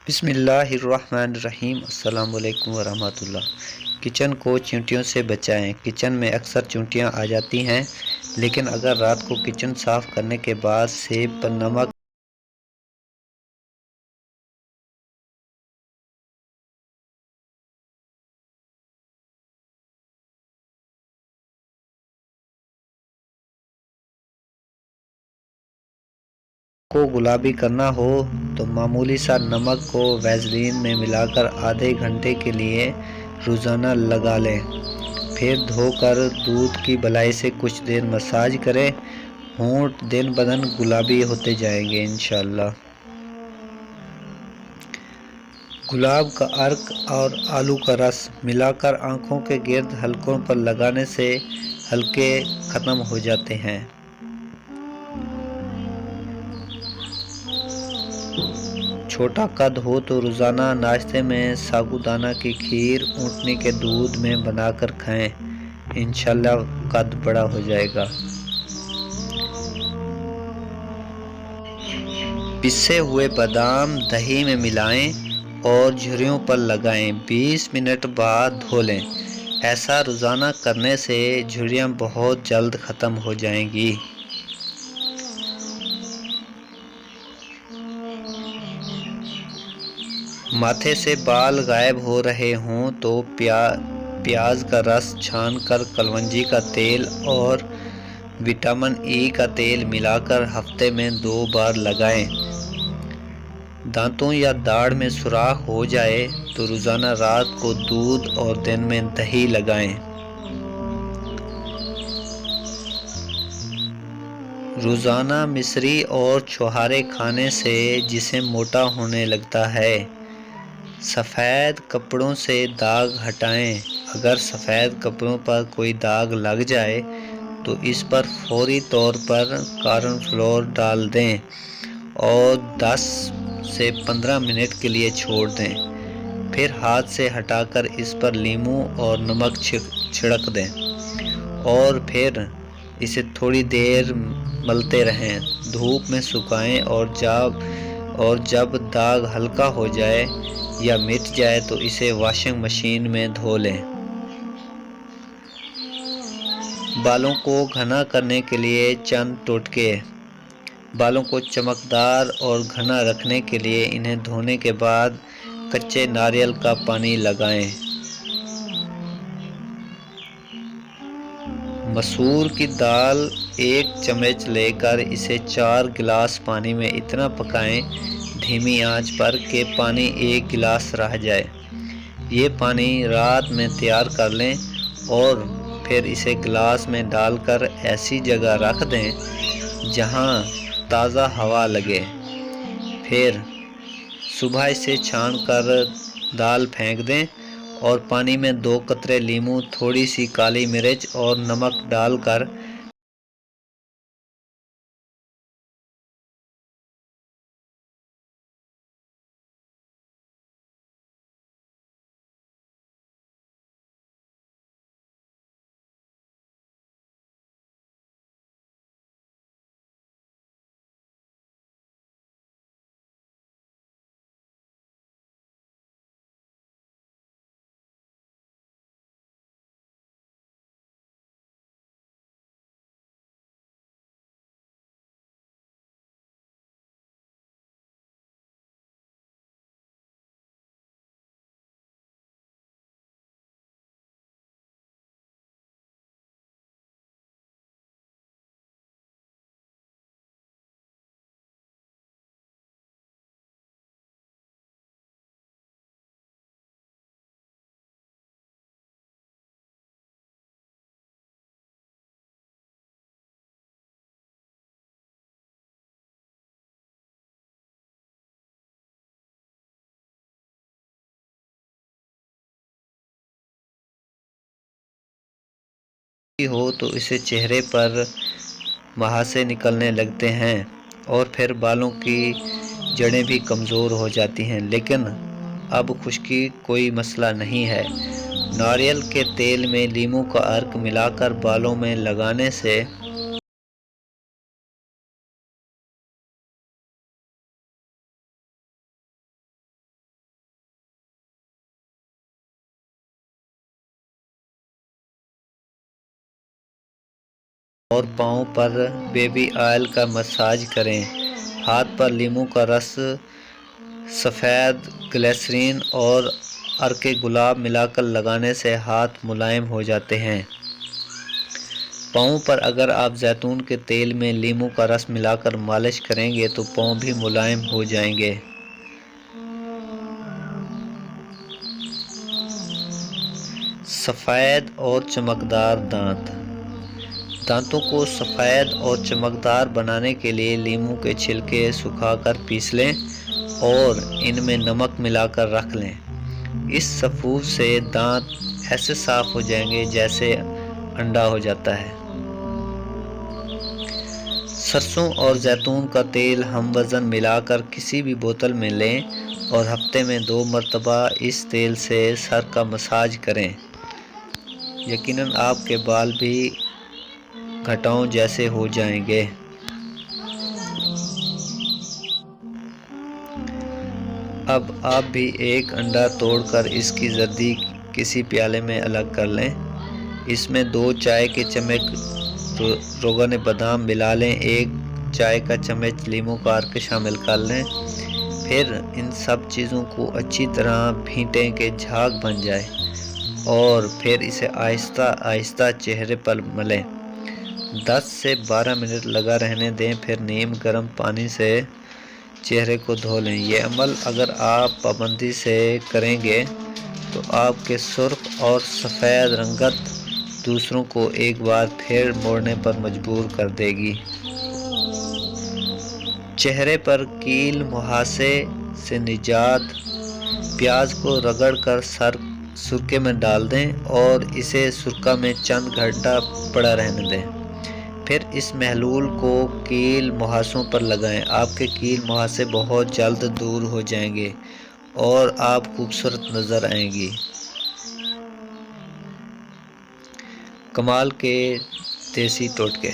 بسم اللہ الرحمن الرحیم۔ السلام علیکم ورحمۃ اللہ۔ کچن کو چیونٹیوں سے بچائیں۔ کچن میں اکثر چیونٹیاں آ جاتی ہیں، لیکن اگر رات کو کچن صاف کرنے کے بعد سیب پر نمک کو گلابی کرنا ہو تو معمولی سا نمک کو ویزلین میں ملا کر آدھے گھنٹے کے لیے روزانہ لگا لیں۔ پھر دھو کر دودھ کی بلائی سے کچھ دیر مساج کریں۔ ہونٹ دن بدن گلابی ہوتے جائیں گے انشاءاللہ۔ گلاب کا عرق اور آلو کا رس ملا کر آنکھوں کے گرد حلقوں پر لگانے سے حلقے ختم ہو جاتے ہیں۔ چھوٹا قد ہو تو روزانہ ناشتے میں سابودانہ کی کھیر اونٹنی کے دودھ میں بنا کر کھائیں، انشاءاللہ قد بڑا ہو جائے گا۔ پسے ہوئے بادام دہی میں ملائیں اور جھریوں پر لگائیں، 20 منٹ بعد دھو لیں۔ ایسا روزانہ کرنے سے جھریاں بہت جلد ختم ہو جائیں گی۔ ماتھے سے بال غائب ہو رہے ہوں تو پیاز کا رس چھان کر کلونجی کا تیل اور وٹامن ای کا تیل ملا کر ہفتے میں 2 بار لگائیں۔ دانتوں یا داڑھ میں سوراخ ہو جائے تو روزانہ رات کو دودھ اور دن میں دہی لگائیں۔ روزانہ مصری اور چھوہارے کھانے سے جسم موٹا ہونے لگتا ہے۔ سفید کپڑوں سے داغ ہٹائیں۔ اگر سفید کپڑوں پر کوئی داغ لگ جائے تو اس پر فوری طور پر کارن فلور ڈال دیں اور 10 سے 15 منٹ کے لیے چھوڑ دیں۔ پھر ہاتھ سے ہٹا کر اس پر لیموں اور نمک چھڑک دیں اور پھر اسے تھوڑی دیر ملتے رہیں۔ دھوپ میں سکھائیں اور جب داغ ہلکا ہو جائے یا مٹ جائے تو اسے واشنگ مشین میں دھو لیں۔ بالوں کو گھنا کرنے کے لیے چند ٹوٹکے۔ بالوں کو چمکدار اور گھنا رکھنے کے لیے انہیں دھونے کے بعد کچے ناریل کا پانی لگائیں۔ مسور کی دال 1 چمچ لے کر اسے 4 گلاس پانی میں اتنا پکائیں دھیمی آنچ پر کہ پانی 1 گلاس رہ جائے۔ یہ پانی رات میں تیار کر لیں اور پھر اسے گلاس میں ڈال کر ایسی جگہ رکھ دیں جہاں تازہ ہوا لگے۔ پھر صبح اسے چھان کر دال پھینک دیں اور پانی میں 2 قطرے لیموں، تھوڑی سی کالی مرچ اور نمک ڈال کر ہو تو اسے چہرے پر مہاسے نکلنے لگتے ہیں اور پھر بالوں کی جڑیں بھی کمزور ہو جاتی ہیں، لیکن اب خشکی کوئی مسئلہ نہیں ہے۔ ناریل کے تیل میں لیموں کا عرق ملا کر بالوں میں لگانے سے اور پاؤں پر بیبی آئل کا مساج کریں۔ ہاتھ پر لیموں کا رس، سفید گلیسرین اور عرق گلاب ملا کر لگانے سے ہاتھ ملائم ہو جاتے ہیں۔ پاؤں پر اگر آپ زیتون کے تیل میں لیموں کا رس ملا کر مالش کریں گے تو پاؤں بھی ملائم ہو جائیں گے۔ سفید اور چمکدار دانت۔ دانتوں کو سفید اور چمکدار بنانے کے لیے لیموں کے چھلکے سکھا کر پیس لیں اور ان میں نمک ملا کر رکھ لیں۔ اس سفور سے دانت ایسے صاف ہو جائیں گے جیسے انڈا ہو جاتا ہے۔ سرسوں اور زیتون کا تیل ہم وزن ملا کر کسی بھی بوتل میں لیں اور ہفتے میں 2 مرتبہ اس تیل سے سر کا مساج کریں۔ یقیناً آپ کے بال بھی گھٹاؤں جیسے ہو جائیں گے۔ اب آپ بھی ایک انڈا توڑ کر اس کی زردی کسی پیالے میں الگ کر لیں۔ اس میں 2 چائے کے چمچ روغن بادام ملا لیں، 1 چائے کا چمچ لیموں کا عرق شامل کر لیں۔ پھر ان سب چیزوں کو اچھی طرح بھینٹیں کہ جھاگ بن جائے اور پھر اسے آہستہ آہستہ چہرے پر ملیں۔ 10 سے 12 منٹ لگا رہنے دیں، پھر نیم گرم پانی سے چہرے کو دھو لیں۔ یہ عمل اگر آپ پابندی سے کریں گے تو آپ کے سرخ اور سفید رنگت دوسروں کو ایک بار پھر موڑنے پر مجبور کر دے گی۔ چہرے پر کیل مہاسے سے نجات۔ پیاز کو رگڑ کر سرکے میں ڈال دیں اور اسے سرکہ میں چند گھنٹہ پڑا رہنے دیں۔ پھر اس محلول کو کیل مہاسوں پر لگائیں۔ آپ کے کیل مہاسے بہت جلد دور ہو جائیں گے اور آپ خوبصورت نظر آئیں گی۔ کمال کے دیسی ٹوٹکے۔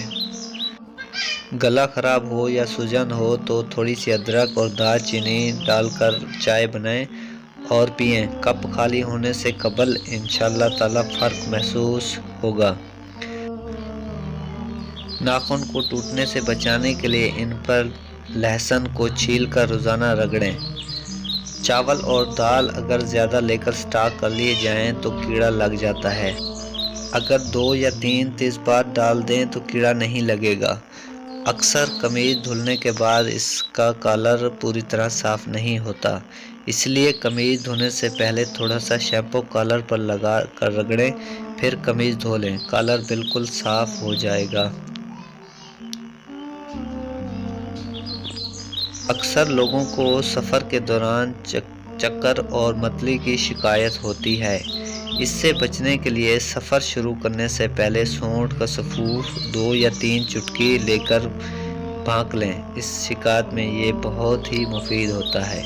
گلا خراب ہو یا سوجن ہو تو تھوڑی سی ادرک اور دال چینی ڈال کر چائے بنائیں اور پئیں۔ کپ خالی ہونے سے قبل انشاءاللہ تعالی فرق محسوس ہوگا۔ ناخن کو ٹوٹنے سے بچانے کے لیے ان پر لہسن کو چھیل کر روزانہ رگڑیں۔ چاول اور دال اگر زیادہ لے کر سٹاک کر لیے جائیں تو کیڑا لگ جاتا ہے۔ اگر 2 یا 3 تیزپات ڈال دیں تو کیڑا نہیں لگے گا۔ اکثر قمیض دھلنے کے بعد اس کا کالر پوری طرح صاف نہیں ہوتا، اس لیے قمیض دھونے سے پہلے تھوڑا سا شیمپو کالر پر لگا کر رگڑیں، پھر قمیض دھو لیں، کالر بالکل صاف ہو جائے گا۔ اکثر لوگوں کو سفر کے دوران چکر اور متلی کی شکایت ہوتی ہے۔ اس سے بچنے کے لیے سفر شروع کرنے سے پہلے سونڈ کا سفور 2 یا 3 چٹکی لے کر پھانک لیں۔ اس شکایت میں یہ بہت ہی مفید ہوتا ہے۔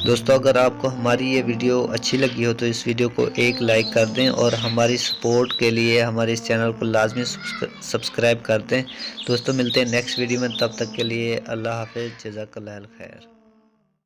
دوستو اگر آپ کو ہماری یہ ویڈیو اچھی لگی ہو تو اس ویڈیو کو ایک لائک کر دیں اور ہماری سپورٹ کے لیے ہمارے اس چینل کو لازمی سبسکرائب کر دیں۔ دوستو ملتے ہیں نیکسٹ ویڈیو میں، تب تک کے لیے اللہ حافظ، جزاک اللہ خیر۔